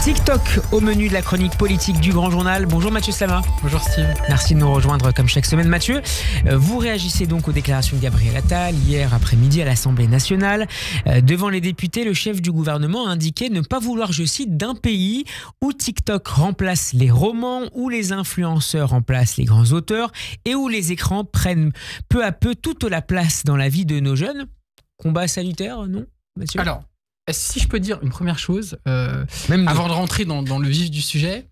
TikTok au menu de la chronique politique du Grand Journal. Bonjour Mathieu Slama. Bonjour Steve. Merci de nous rejoindre comme chaque semaine Mathieu. Vous réagissez donc aux déclarations de Gabriel Attal hier après-midi à l'Assemblée nationale. Devant les députés, le chef du gouvernement a indiqué ne pas vouloir, je cite, d'un pays où TikTok remplace les romans, où les influenceurs remplacent les grands auteurs et où les écrans prennent peu à peu toute la place dans la vie de nos jeunes. Combat salutaire, non Mathieu? Alors, si je peux dire une première chose, avant de rentrer dans le vif du sujet,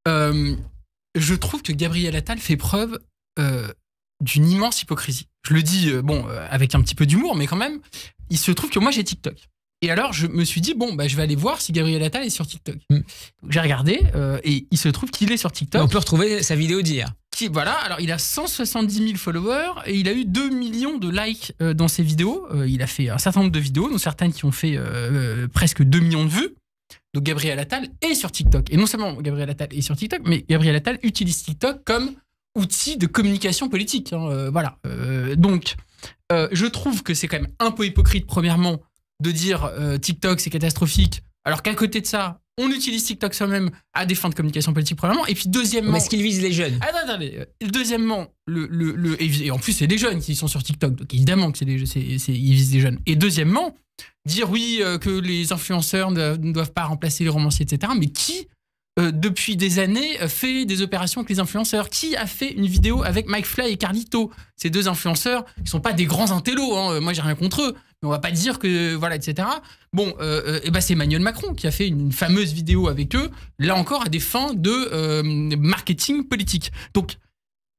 je trouve que Gabriel Attal fait preuve d'une immense hypocrisie. Je le dis avec un petit peu d'humour, mais quand même, il se trouve que moi j'ai TikTok. Et alors je me suis dit, je vais aller voir si Gabriel Attal est sur TikTok. Donc, j'ai regardé et il se trouve qu'il est sur TikTok. On peut retrouver sa vidéo d'hier. Voilà, alors il a 170 000 followers et il a eu 2 millions de likes dans ses vidéos. Il a fait un certain nombre de vidéos, dont certaines qui ont fait presque 2 millions de vues. Donc Gabriel Attal est sur TikTok. Et non seulement Gabriel Attal est sur TikTok, mais Gabriel Attal utilise TikTok comme outil de communication politique. Donc, je trouve que c'est quand même un peu hypocrite, premièrement, de dire TikTok c'est catastrophique, alors qu'à côté de ça, on utilise TikTok soi-même à des fins de communication politique, premièrement. Et puis deuxièmement... Mais est-ce qu'il vise les jeunes? Attendez. Deuxièmement, et en plus, c'est des jeunes qui sont sur TikTok. Donc évidemment que ils visent des jeunes. Et deuxièmement, dire oui, que les influenceurs ne doivent pas remplacer les romanciers, etc. Mais qui, depuis des années, fait des opérations avec les influenceurs? Qui a fait une vidéo avec Mike Fly et Carlito? Ces deux influenceurs, ils ne sont pas des grands intellos. Moi, j'ai rien contre eux. Mais on va pas dire que voilà, etc. C'est Emmanuel Macron qui a fait une fameuse vidéo avec eux, là encore à des fins de marketing politique. Donc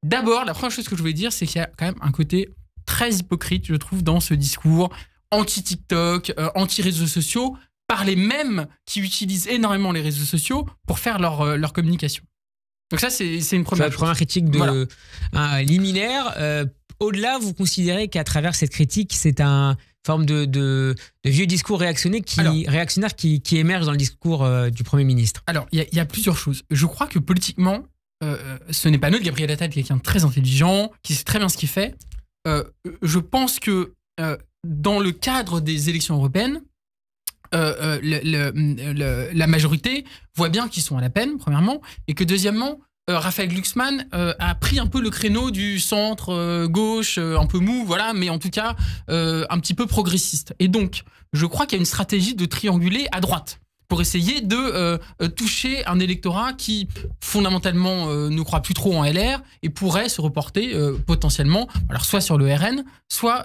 d'abord, la première chose que je voulais dire, c'est qu'il y a quand même un côté très hypocrite, je trouve, dans ce discours anti-TikTok, anti-réseaux sociaux, par les mêmes qui utilisent énormément les réseaux sociaux pour faire leur communication. Donc ça, c'est une première chose. La première critique liminaire. Au-delà, vous considérez qu'à travers cette critique, c'est une forme de vieux discours réactionnaire qui émerge dans le discours du Premier ministre? Alors, il y a plusieurs choses. Je crois que politiquement, ce n'est pas neutre. Gabriel Attal est quelqu'un de très intelligent, qui sait très bien ce qu'il fait. Je pense que dans le cadre des élections européennes, la majorité voit bien qu'ils sont à la peine, premièrement, et que deuxièmement, Raphaël Glucksmann a pris un peu le créneau du centre gauche, un peu mou, voilà, mais en tout cas un petit peu progressiste. Et donc, je crois qu'il y a une stratégie de trianguler à droite pour essayer de toucher un électorat qui, fondamentalement, ne croit plus trop en LR et pourrait se reporter potentiellement, alors soit sur le RN, soit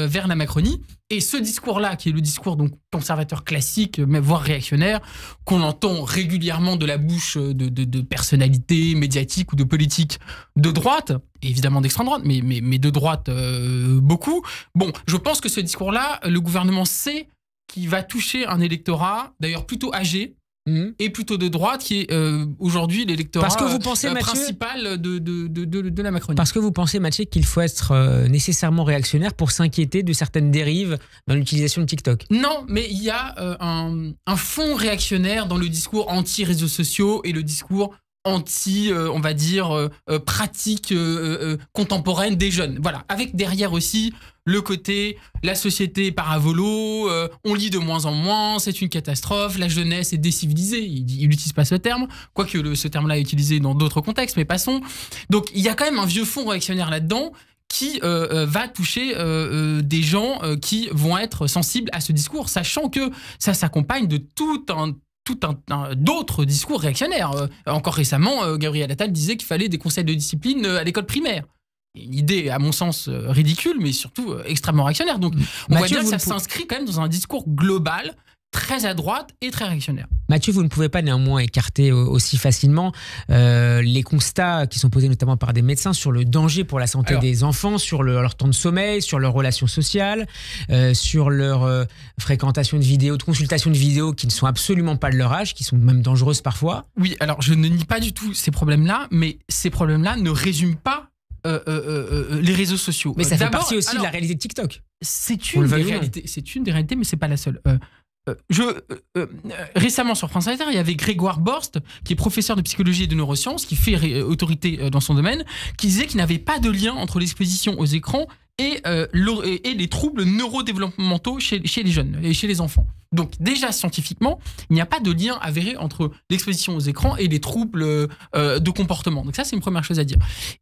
vers la Macronie. Et ce discours-là, qui est le discours donc conservateur classique, mais voire réactionnaire, qu'on entend régulièrement de la bouche de personnalités médiatiques ou de politiques de droite, et évidemment d'extrême droite, mais de droite beaucoup. Je pense que ce discours-là, le gouvernement sait qui va toucher un électorat, d'ailleurs plutôt âgé, et plutôt de droite, qui est aujourd'hui l'électorat principal de la Macronie. Parce que vous pensez, Mathieu, qu'il faut être nécessairement réactionnaire pour s'inquiéter de certaines dérives dans l'utilisation de TikTok? Non, mais il y a un fond réactionnaire dans le discours anti-réseaux sociaux et le discours anti, on va dire, pratique contemporaine des jeunes. Voilà, avec derrière aussi le côté, la société part à volo, on lit de moins en moins, c'est une catastrophe, la jeunesse est décivilisée. Il n'utilise pas ce terme, quoique ce terme-là est utilisé dans d'autres contextes, mais passons. Donc, il y a quand même un vieux fond réactionnaire là-dedans qui va toucher des gens qui vont être sensibles à ce discours, sachant que ça s'accompagne de d'autres discours réactionnaires. Encore récemment, Gabriel Attal disait qu'il fallait des conseils de discipline à l'école primaire. Une idée, à mon sens, ridicule, mais surtout extrêmement réactionnaire. Donc, on voit bien que ça s'inscrit quand même dans un discours global, très à droite et très réactionnaire. Mathieu, vous ne pouvez pas néanmoins écarter aussi facilement les constats qui sont posés notamment par des médecins sur le danger pour la santé des enfants, sur leur temps de sommeil, sur leurs relations sociales, sur leur fréquentation de vidéos, de consultation de vidéos qui ne sont absolument pas de leur âge, qui sont même dangereuses parfois. Oui, alors je ne nie pas du tout ces problèmes-là, mais ces problèmes-là ne résument pas les réseaux sociaux. Mais ça fait partie aussi de la réalité de TikTok. C'est une des réalités, mais c'est pas la seule. Récemment sur France Inter, il y avait Grégoire Borst, qui est professeur de psychologie et de neurosciences, qui fait autorité dans son domaine, qui disait qu'il n'avait pas de lien entre l'exposition aux écrans et les troubles neurodéveloppementaux chez les jeunes et chez les enfants. Donc déjà, scientifiquement, il n'y a pas de lien avéré entre l'exposition aux écrans et les troubles de comportement. Donc ça, c'est une première chose à dire.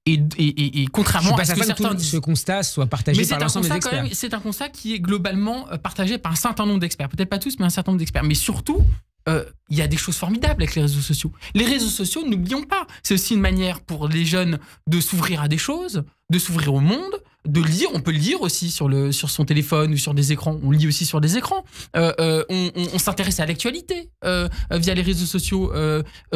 Et contrairement à ce que certains disent... ce constat soit partagé par l'ensemble des experts. C'est un constat qui est globalement partagé par un certain nombre d'experts. Peut-être pas tous, mais un certain nombre d'experts. Mais surtout, il y a des choses formidables avec les réseaux sociaux. Les réseaux sociaux, n'oublions pas, c'est aussi une manière pour les jeunes de s'ouvrir à des choses, de s'ouvrir au monde, de lire. On peut lire aussi sur son téléphone ou sur des écrans. On lit aussi sur des écrans. On s'intéresse à l'actualité via les réseaux sociaux.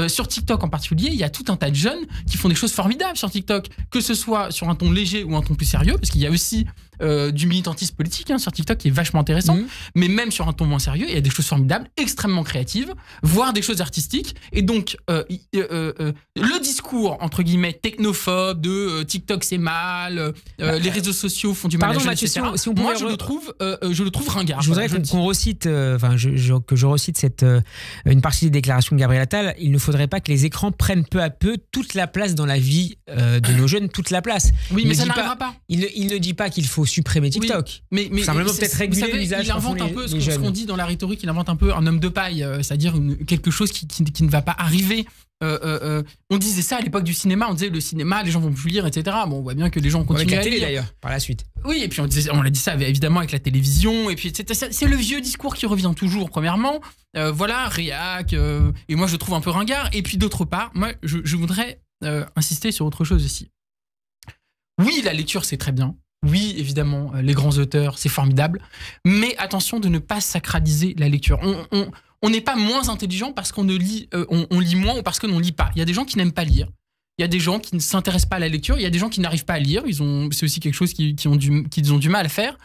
Sur TikTok en particulier, il y a tout un tas de jeunes qui font des choses formidables sur TikTok, que ce soit sur un ton léger ou un ton plus sérieux, parce qu'il y a aussi du militantisme politique sur TikTok qui est vachement intéressant, mais même sur un ton moins sérieux, il y a des choses formidables, extrêmement créatives, voire des choses artistiques. Et donc, le discours, entre guillemets, technophobe de TikTok c'est mal, les réseaux sociaux font du mal à la jeunesse, etc. Si on pouvait Moi, je le trouve ringard. Je voudrais qu'on recite, que je recite une partie des déclarations de Gabriel Attal. Il ne faudrait pas que les écrans prennent peu à peu toute la place dans la vie de nos jeunes, toute la place. Oui, mais ça n'arrivera pas. Il ne dit pas qu'il faut supprimer TikTok. Oui, mais simplement peut-être réguler l'usage. Il invente un peu ce qu'on dit dans la rhétorique. Il invente un peu un homme de paille, c'est-à-dire quelque chose qui ne va pas arriver. On disait ça à l'époque du cinéma, on disait le cinéma, les gens vont plus lire, etc. Bon, on voit bien que les gens continuent à lire. Avec la télé d'ailleurs, par la suite. Oui, et puis on l'a dit ça évidemment avec la télévision, et puis c'est le vieux discours qui revient toujours, premièrement. Voilà, réac, et moi je le trouve un peu ringard. Et puis d'autre part, moi je voudrais insister sur autre chose aussi. Oui, la lecture c'est très bien. Oui, évidemment, les grands auteurs, c'est formidable. Mais attention de ne pas sacraliser la lecture. On n'est pas moins intelligent parce qu'on lit moins ou parce qu'on ne lit pas. Il y a des gens qui n'aiment pas lire. Il y a des gens qui ne s'intéressent pas à la lecture. Il y a des gens qui n'arrivent pas à lire. C'est aussi quelque chose qu'ils ont du mal à faire.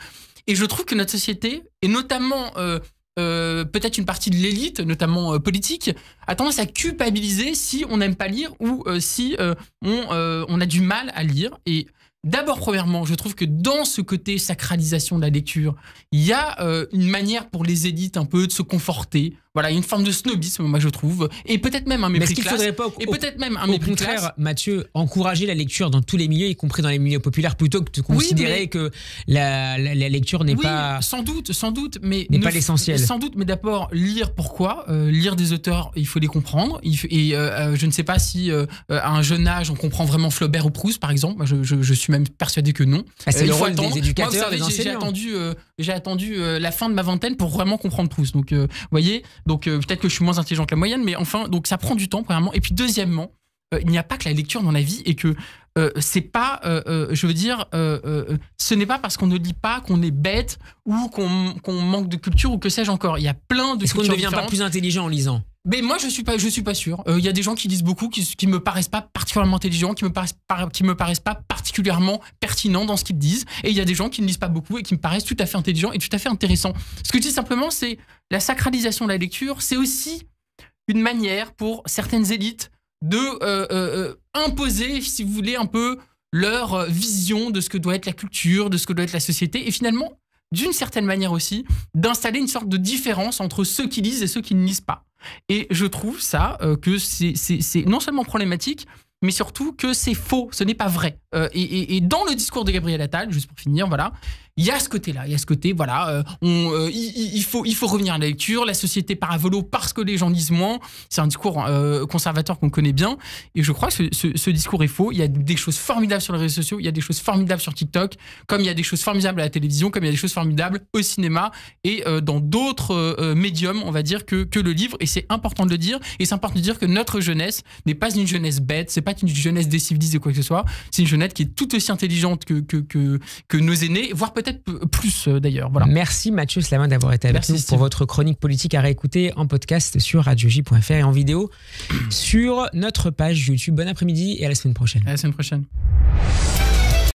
Et je trouve que notre société, et notamment peut-être une partie de l'élite, notamment politique, a tendance à culpabiliser si on n'aime pas lire ou si on a du mal à lire. Et d'abord, premièrement, je trouve que dans ce côté sacralisation de la lecture, il y a une manière pour les élites un peu de se conforter. Voilà, il y a une forme de snobisme, moi je trouve, et peut-être même un mépris de classe. Au contraire, Mathieu, encourager la lecture dans tous les milieux, y compris dans les milieux populaires, plutôt que de considérer que la lecture n'est pas... sans doute, mais... N'est pas l'essentiel. Sans doute, mais d'abord, lire pourquoi lire des auteurs, il faut les comprendre. Je ne sais pas si à un jeune âge, on comprend vraiment Flaubert ou Proust, par exemple. Moi, je suis même persuadé que non. C'est le rôle des éducateurs, des enseignants. J'ai attendu la fin de ma vingtaine pour vraiment comprendre Proust. Donc, vous voyez, peut-être que je suis moins intelligent que la moyenne, mais enfin, donc ça prend du temps, premièrement. Et puis, deuxièmement, il n'y a pas que la lecture dans la vie et que c'est pas, je veux dire, ce n'est pas parce qu'on ne lit pas qu'on est bête ou qu'on manque de culture ou que sais-je encore. Il y a plein de cultures différentes. Est-ce qu'on ne devient pas plus intelligent en lisant ? Mais moi, je suis pas sûr. Il y a des gens qui lisent beaucoup, qui me paraissent pas particulièrement intelligents, qui me paraissent pas particulièrement pertinents dans ce qu'ils disent. Et il y a des gens qui ne lisent pas beaucoup et qui me paraissent tout à fait intelligents et tout à fait intéressants. Ce que je dis simplement, c'est la sacralisation de la lecture, c'est aussi une manière pour certaines élites de imposer, si vous voulez, un peu leur vision de ce que doit être la culture, de ce que doit être la société, et finalement, d'une certaine manière aussi, d'installer une sorte de différence entre ceux qui lisent et ceux qui ne lisent pas. Et je trouve ça que c'est non seulement problématique, mais surtout que c'est faux, ce n'est pas vrai. Et dans le discours de Gabriel Attal, juste pour finir, voilà, il y a ce côté-là, voilà, il faut revenir à la lecture, la société part à volo parce que les gens lisent moins. C'est un discours conservateur qu'on connaît bien, et je crois que ce discours est faux. Il y a des choses formidables sur les réseaux sociaux, il y a des choses formidables sur TikTok, comme il y a des choses formidables à la télévision, comme il y a des choses formidables au cinéma et dans d'autres médiums, on va dire, que le livre. Et c'est important de le dire, et c'est important de dire que notre jeunesse n'est pas une jeunesse bête, c'est pas une jeunesse décivilisée ou quoi que ce soit, c'est une jeunesse qui est tout aussi intelligente que nos aînés, voire peut-être plus d'ailleurs. Voilà. Merci Mathieu Slamin d'avoir été avec nous pour votre chronique politique à réécouter en podcast sur radioj.fr et en vidéo sur notre page YouTube. Bon après-midi et à la semaine prochaine. À la semaine prochaine.